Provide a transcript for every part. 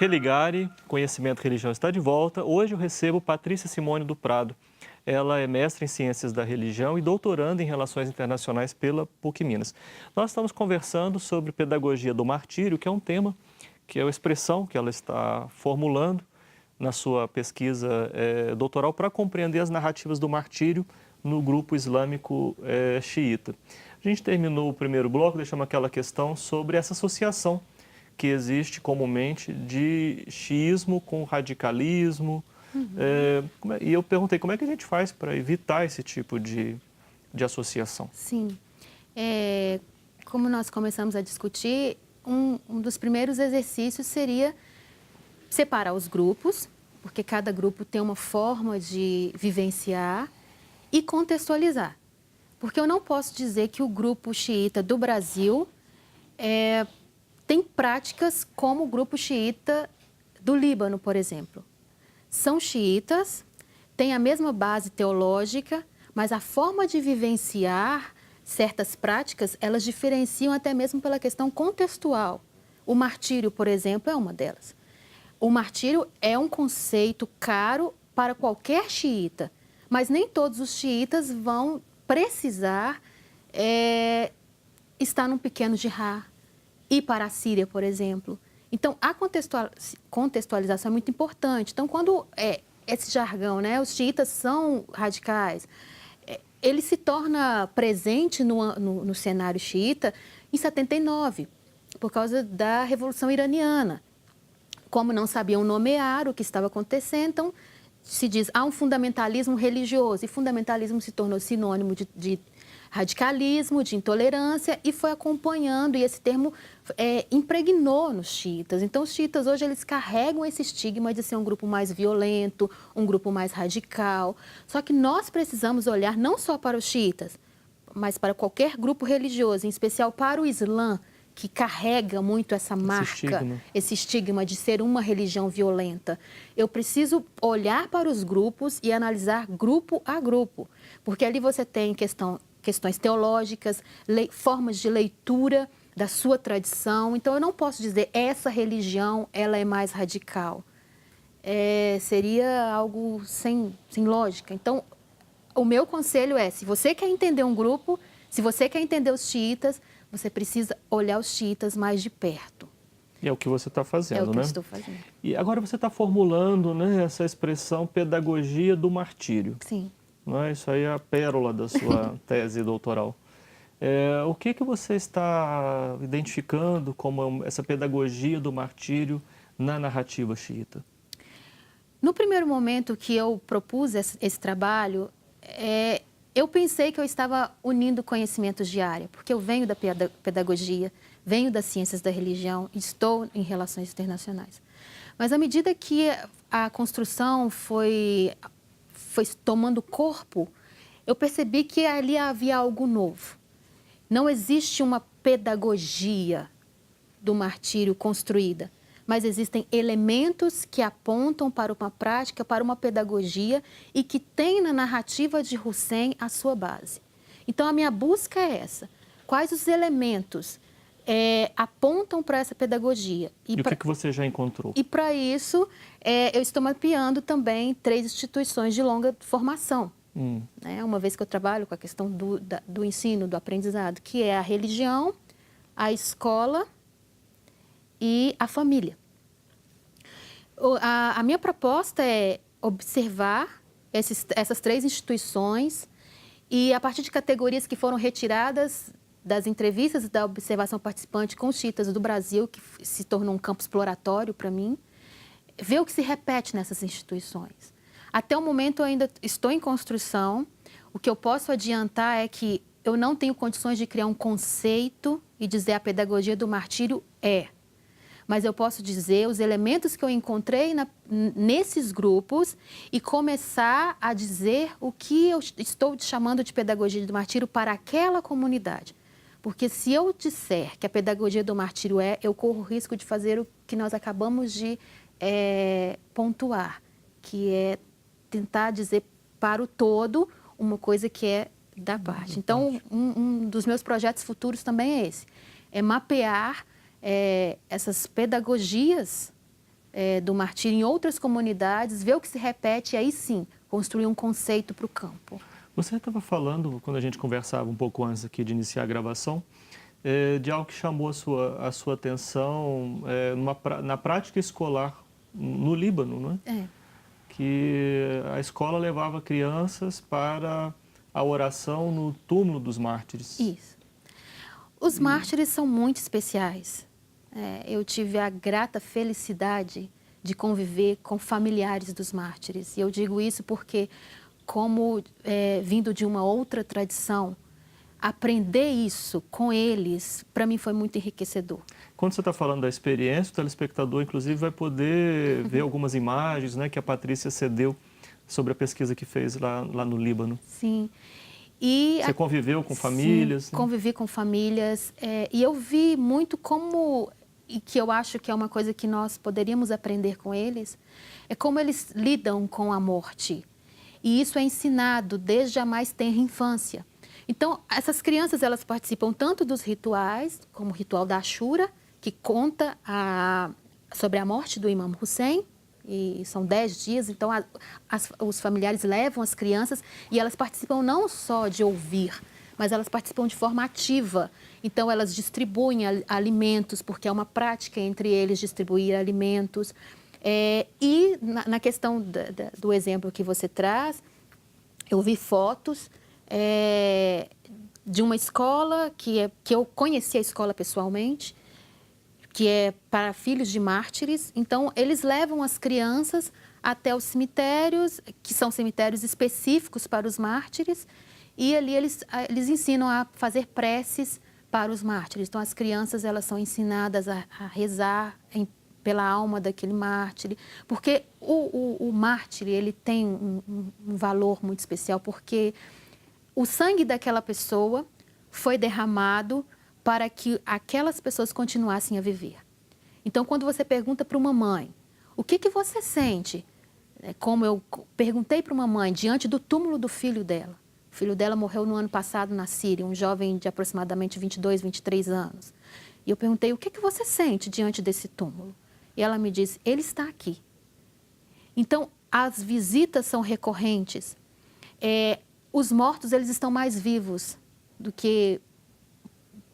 Religare, Conhecimento e Religião está de volta. Hoje eu recebo Patrícia Simone do Prado. Ela é mestre em Ciências da Religião e doutoranda em Relações Internacionais pela PUC Minas. Nós estamos conversando sobre pedagogia do martírio, que é um tema, que é a expressão que ela está formulando na sua pesquisa doutoral para compreender as narrativas do martírio no grupo islâmico xiita. A gente terminou o primeiro bloco deixando aquela questão sobre essa associação que existe comumente de xiismo com radicalismo. E eu perguntei como é que a gente faz para evitar esse tipo de associação. Sim. Como nós começamos a discutir, um dos primeiros exercícios seria separar os grupos, porque cada grupo tem uma forma de vivenciar e contextualizar. Porque eu não posso dizer que o grupo xiita do Brasil tem práticas como o grupo xiita do Líbano, por exemplo. São xiitas, têm a mesma base teológica, mas a forma de vivenciar certas práticas, elas diferenciam até mesmo pela questão contextual. O martírio, por exemplo, é uma delas. O martírio é um conceito caro para qualquer xiita, mas nem todos os xiitas vão precisar estar num pequeno jihad, ir para a Síria, por exemplo. Então, a contextualização é muito importante. Então, quando esse jargão, né, os xiitas são radicais, ele se torna presente no cenário xiita em 79, por causa da Revolução Iraniana. Como não sabiam nomear o que estava acontecendo, então se diz, há um fundamentalismo religioso, e fundamentalismo se tornou sinônimo de radicalismo, de intolerância, e foi acompanhando, e esse termo impregnou nos xiitas. Então, os xiitas hoje, eles carregam esse estigma de ser um grupo mais violento, um grupo mais radical. Só que nós precisamos olhar não só para os xiitas, mas para qualquer grupo religioso, em especial para o Islã, que carrega muito essa marca, esse estigma de ser uma religião violenta. Eu preciso olhar para os grupos e analisar grupo a grupo, porque ali você tem questões teológicas, formas de leitura da sua tradição. Então, eu não posso dizer essa religião ela é mais radical. Seria algo sem lógica. Então, o meu conselho é, se você quer entender um grupo, se você quer entender os xiitas, você precisa olhar os xiitas mais de perto. E é o que você está fazendo, né? É o que eu estou fazendo. E agora você está formulando, né, essa expressão pedagogia do martírio. Sim. Não é? Isso aí é a pérola da sua tese doutoral. O que você está identificando como essa pedagogia do martírio na narrativa xiita? No primeiro momento que eu propus esse trabalho, eu pensei que eu estava unindo conhecimentos de área, porque eu venho da pedagogia, venho das ciências da religião, estou em relações internacionais. Mas à medida que a construção foi tomando corpo, eu percebi que ali havia algo novo. Não existe uma pedagogia do martírio construída, mas existem elementos que apontam para uma prática, para uma pedagogia e que tem na narrativa de Hussein a sua base. Então, a minha busca é essa. Quais os elementos apontam para essa pedagogia? E o que você já encontrou? E, para isso, eu estou mapeando também 3 instituições de longa formação. Né? Uma vez que eu trabalho com a questão do ensino, do aprendizado, que é a religião, a escola e a família. A minha proposta é observar essas 3 instituições e, a partir de categorias que foram retiradas das entrevistas da observação participante com os xiitas do Brasil, que se tornou um campo exploratório para mim, ver o que se repete nessas instituições. Até o momento eu ainda estou em construção. O que eu posso adiantar é que eu não tenho condições de criar um conceito e dizer a pedagogia do martírio mas eu posso dizer os elementos que eu encontrei nesses grupos e começar a dizer o que eu estou chamando de pedagogia do martírio para aquela comunidade. Porque se eu disser que a pedagogia do martírio eu corro o risco de fazer o que nós acabamos de pontuar, que é tentar dizer para o todo uma coisa que é da parte. Então, um dos meus projetos futuros também é esse, mapear essas pedagogias do martírio em outras comunidades, ver o que se repete e aí sim construir um conceito para o campo. Você estava falando, quando a gente conversava um pouco antes aqui de iniciar a gravação, de algo que chamou a sua atenção na prática escolar no Líbano, não é? Que a escola levava crianças para a oração no túmulo dos mártires. Isso. Os mártires são muito especiais. Eu tive a grata felicidade de conviver com familiares dos mártires. E eu digo isso porque, como vindo de uma outra tradição, aprender isso com eles, para mim, foi muito enriquecedor. Quando você está falando da experiência, o telespectador, inclusive, vai poder ver algumas imagens, né, que a Patrícia cedeu sobre a pesquisa que fez lá no Líbano. Sim. E você conviveu com famílias? Sim, convivi com famílias. E eu vi muito como, e que eu acho que é uma coisa que nós poderíamos aprender com eles, é como eles lidam com a morte. E isso é ensinado desde a mais tenra infância. Então, essas crianças, elas participam tanto dos rituais, como o ritual da Ashura, que conta sobre a morte do Imam Hussein, e são 10 dias, então os familiares levam as crianças e elas participam não só de ouvir, mas elas participam de forma ativa. Então, elas distribuem alimentos, porque é uma prática entre eles distribuir alimentos. E na questão do exemplo que você traz, eu vi fotos de uma escola que eu conheci a escola pessoalmente, que é para filhos de mártires. Então, eles levam as crianças até os cemitérios, que são cemitérios específicos para os mártires, e ali eles ensinam a fazer preces para os mártires. Então, as crianças, elas são ensinadas a rezar pela alma daquele mártir, porque o mártir, ele tem um valor muito especial, porque o sangue daquela pessoa foi derramado para que aquelas pessoas continuassem a viver. Então, quando você pergunta para uma mãe, o que você sente? Como eu perguntei para uma mãe, diante do túmulo do filho dela. O filho dela morreu no ano passado na Síria, um jovem de aproximadamente 22, 23 anos. E eu perguntei, o que você sente diante desse túmulo? E ela me disse, ele está aqui. Então, as visitas são recorrentes. Os mortos, eles estão mais vivos do que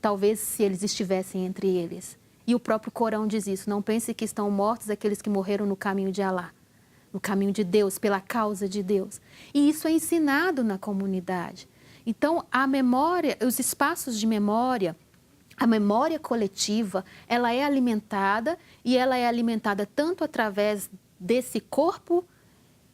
talvez se eles estivessem entre eles. E o próprio Corão diz isso, não pense que estão mortos aqueles que morreram no caminho de Alá, no caminho de Deus, pela causa de Deus. E isso é ensinado na comunidade. Então, a memória, os espaços de memória, a memória coletiva, ela é alimentada, e ela é alimentada tanto através desse corpo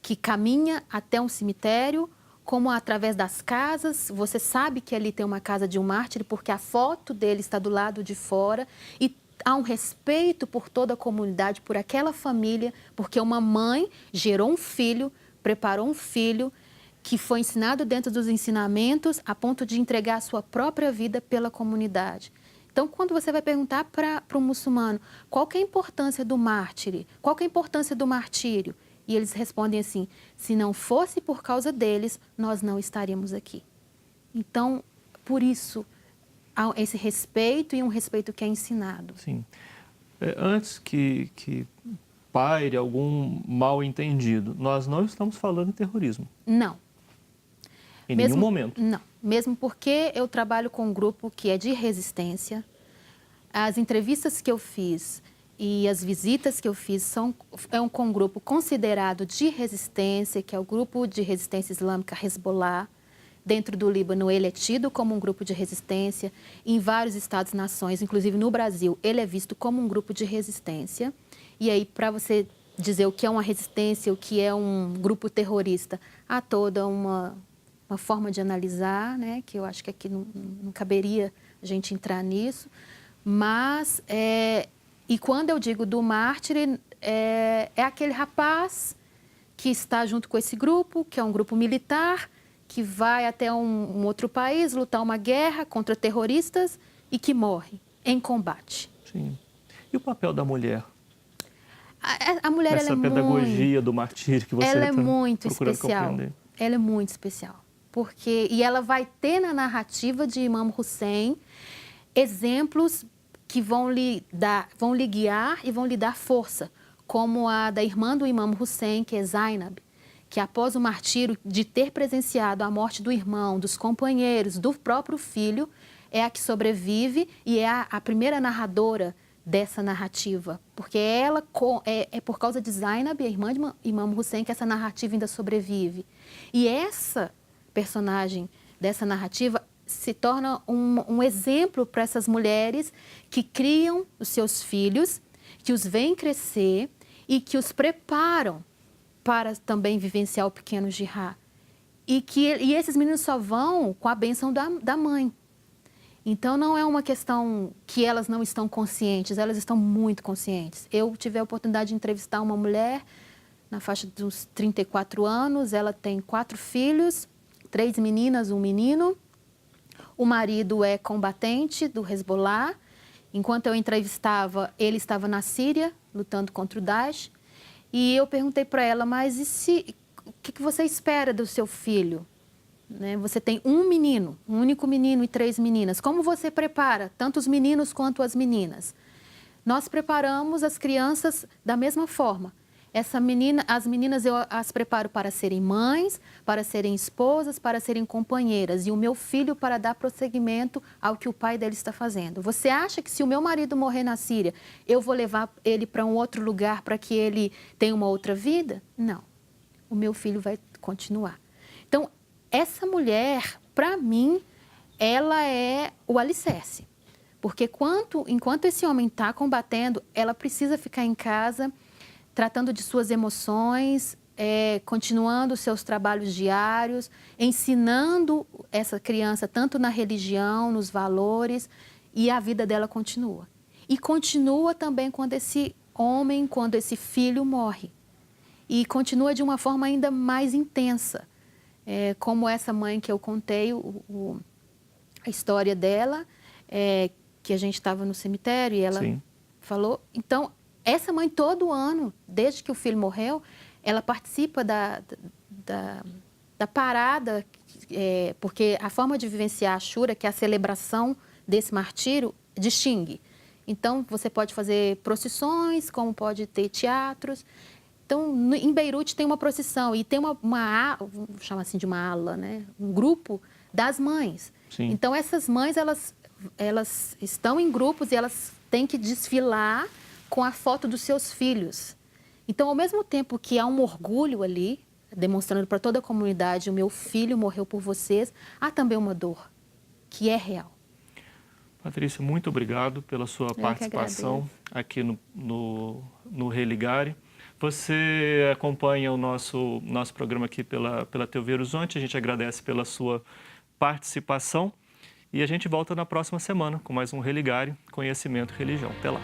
que caminha até um cemitério, como através das casas. Você sabe que ali tem uma casa de um mártir, porque a foto dele está do lado de fora, e há um respeito por toda a comunidade, por aquela família, porque uma mãe gerou um filho, preparou um filho, que foi ensinado dentro dos ensinamentos, a ponto de entregar a sua própria vida pela comunidade. Então, quando você vai perguntar para um muçulmano qual que é a importância do mártir, qual que é a importância do martírio, e eles respondem assim, se não fosse por causa deles, nós não estaríamos aqui. Então, por isso, há esse respeito, e um respeito que é ensinado. Sim. Antes que paire algum mal entendido, nós não estamos falando em terrorismo. Não. Em nenhum momento. Não. Mesmo porque eu trabalho com um grupo que é de resistência. As entrevistas que eu fiz e as visitas que eu fiz com um grupo considerado de resistência, que é o Grupo de Resistência Islâmica Hezbollah. Dentro do Líbano, ele é tido como um grupo de resistência. Em vários estados-nações, inclusive no Brasil, ele é visto como um grupo de resistência. E aí, para você dizer o que é uma resistência, o que é um grupo terrorista, há toda uma forma de analisar, né, que eu acho que aqui não caberia a gente entrar nisso. Mas, e quando eu digo do mártir, é aquele rapaz que está junto com esse grupo, que é um grupo militar, que vai até um outro país lutar uma guerra contra terroristas e que morre em combate. Sim. E o papel da mulher? A mulher, essa pedagogia do martírio que você ela é está muito procurando especial. compreender. Ela é muito especial. E ela vai ter na narrativa de Imam Hussein exemplos que vão lhe guiar e vão lhe dar força. como a da irmã do Imam Hussein, que é Zainab, que após o martírio de ter presenciado a morte do irmão, dos companheiros, do próprio filho, é a que sobrevive e é a primeira narradora dessa narrativa, porque ela é por causa de Zainab, a irmã de Imam Hussein, que essa narrativa ainda sobrevive. E essa personagem dessa narrativa se torna um exemplo para essas mulheres que criam os seus filhos, que os veem crescer e que os preparam para também vivenciar o pequeno jihad. E esses meninos só vão com a bênção da mãe. Então, não é uma questão que elas não estão conscientes, elas estão muito conscientes. Eu tive a oportunidade de entrevistar uma mulher na faixa dos 34 anos, ela tem 4 filhos, 3 meninas, 1 menino. O marido é combatente do Hezbollah. Enquanto eu entrevistava, ele estava na Síria, lutando contra o Daesh. E eu perguntei para ela, mas o que você espera do seu filho? Né? Você tem um menino, um único menino e 3 meninas. Como você prepara tanto os meninos quanto as meninas? Nós preparamos as crianças da mesma forma. As meninas eu as preparo para serem mães, para serem esposas, para serem companheiras. E o meu filho para dar prosseguimento ao que o pai dele está fazendo. Você acha que se o meu marido morrer na Síria, eu vou levar ele para um outro lugar para que ele tenha uma outra vida? Não. O meu filho vai continuar. Então, essa mulher, para mim, ela é o alicerce. Porque enquanto esse homem está combatendo, ela precisa ficar em casa, tratando de suas emoções, continuando os seus trabalhos diários, ensinando essa criança tanto na religião, nos valores, e a vida dela continua. E continua também quando esse homem, quando esse filho morre. E continua de uma forma ainda mais intensa. Como essa mãe que eu contei, a história dela, que a gente estava no cemitério e ela Sim. falou. Então, essa mãe todo ano, desde que o filho morreu, ela participa da parada, porque a forma de vivenciar a Ashura, que é a celebração desse martírio, distingue. Então, você pode fazer procissões, como pode ter teatros. Então, em Beirute tem uma procissão e tem vamos chamar assim de uma ala, né? Um grupo das mães. Sim. Então, essas mães, elas estão em grupos e elas têm que desfilar com a foto dos seus filhos. Então, ao mesmo tempo que há um orgulho ali, demonstrando para toda a comunidade, o meu filho morreu por vocês, há também uma dor, que é real. Patrícia, muito obrigado pela sua participação aqui no Religare. Você acompanha o nosso programa aqui pela TV Horizonte. A gente agradece pela sua participação e a gente volta na próxima semana com mais um Religare, Conhecimento e Religião. Até lá.